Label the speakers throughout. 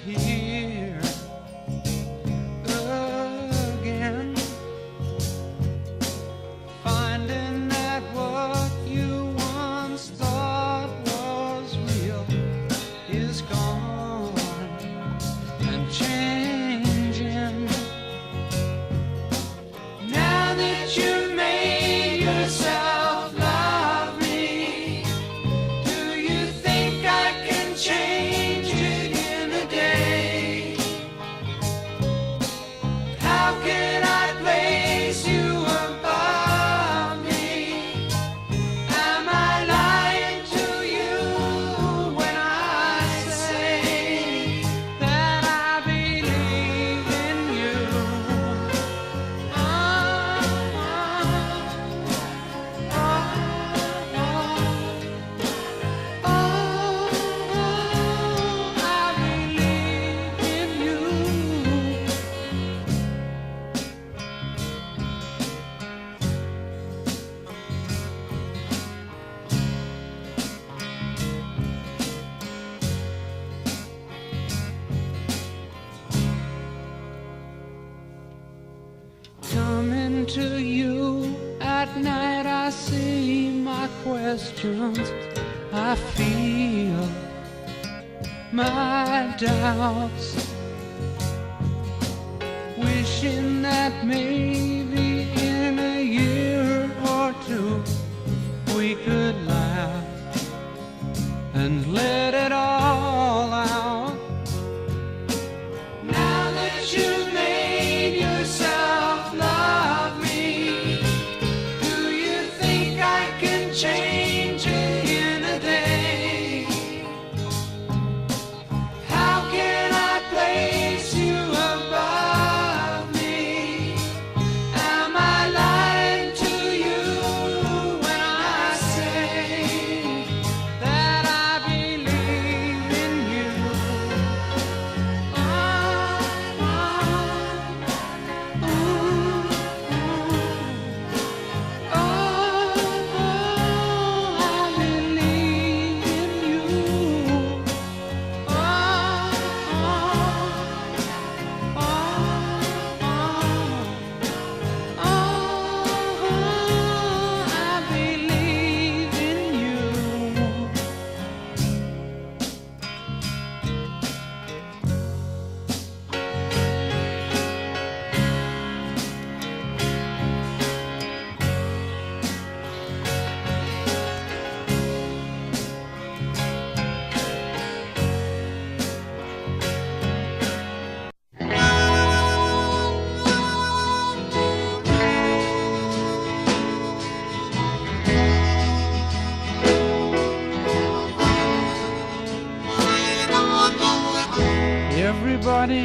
Speaker 1: here again, finding that what you once thought was real is gone and changing. Now that you made yourself love me, do you think I can change it in a day? How can I place you above me? Am I lying to you when I say that I believe in you? I believe in you. Coming to you at night, I see my questions, I feel my doubts, wishing that maybe in a year or two we could laugh and let it all out. Now that you've made yourself love me, do you think I can change it in a day? How can I place you above me? Am I lying to you when I say that I believe in you? I believe in you. I believe in you.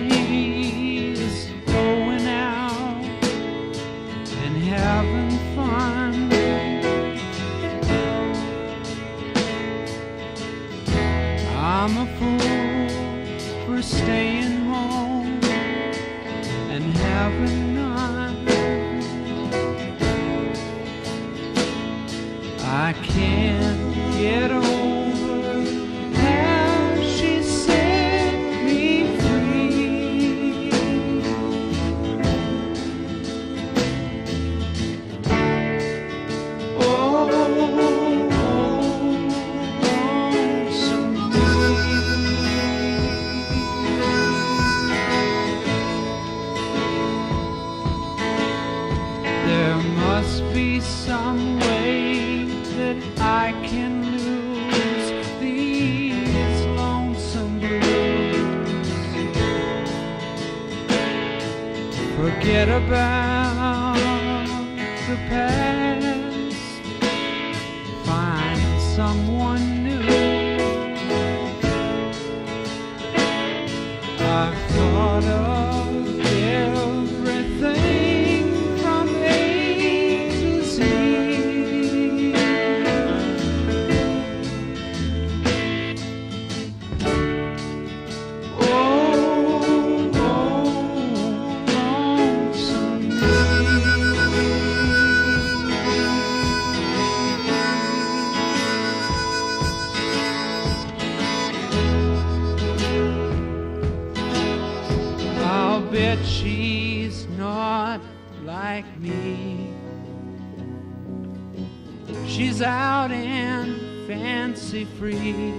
Speaker 1: Everybody's going out and having fun. I'm a fool for staying home and having none. I can't get over how she set me free. Oh, lonesome me. There must be some way that I can lose these lonesome blues. Forget about the past, find someone new. I've thought of everything from A to Z. Lonesome me. bet she's not like me. She's out and fancy free,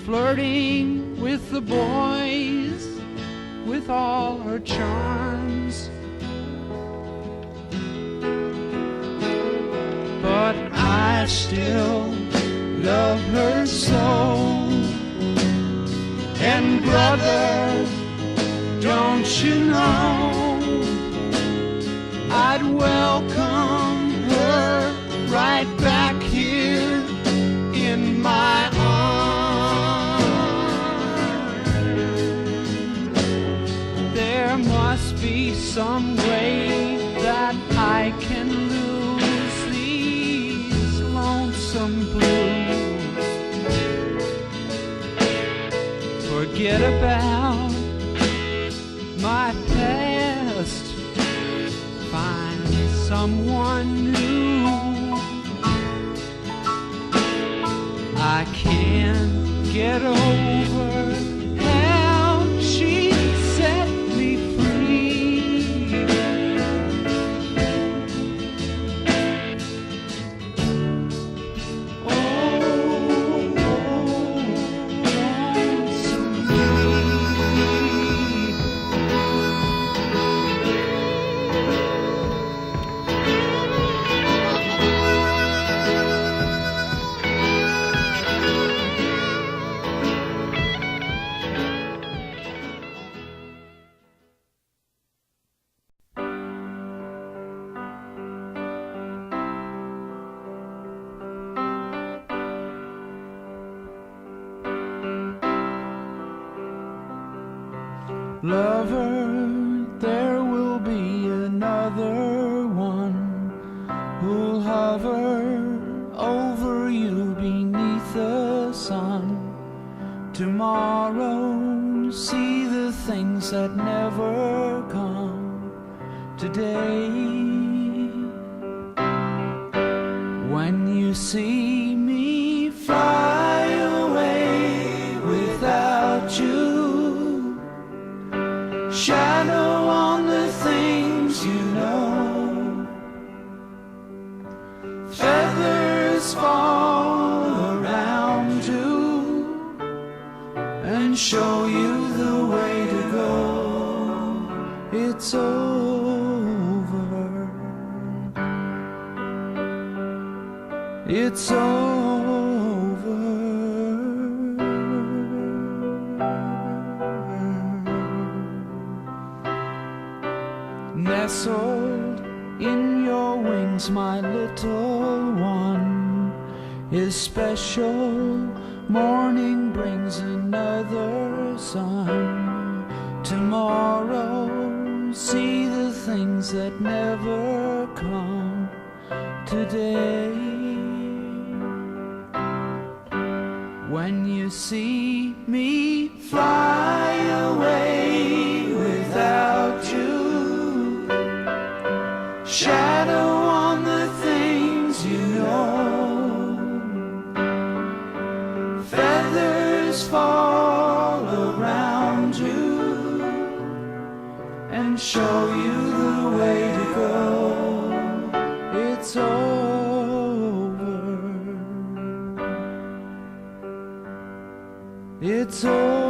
Speaker 1: flirting with the boys with all her charms. But I still love her so. And brother, don't you know, I'd welcome her right back here in my arms. There must be some way that I can lose these lonesome blues. Forget about my past, find someone new. I can't get over how she set me free. Lover, there will be another one who'll hover over you beneath the sun. Tomorrow, see the things that never come today. When you see me fly away without you, shadow on the things you know, feathers fall around you and show you the way to go. It's over. It's over. Nestled in your wings, my little one is special. Morning brings another sun. Tomorrow, see the things that never come today. When you see me fly away without you, shadow on the things you know, feathers fall around you and show you the way to go. It's over. It's over.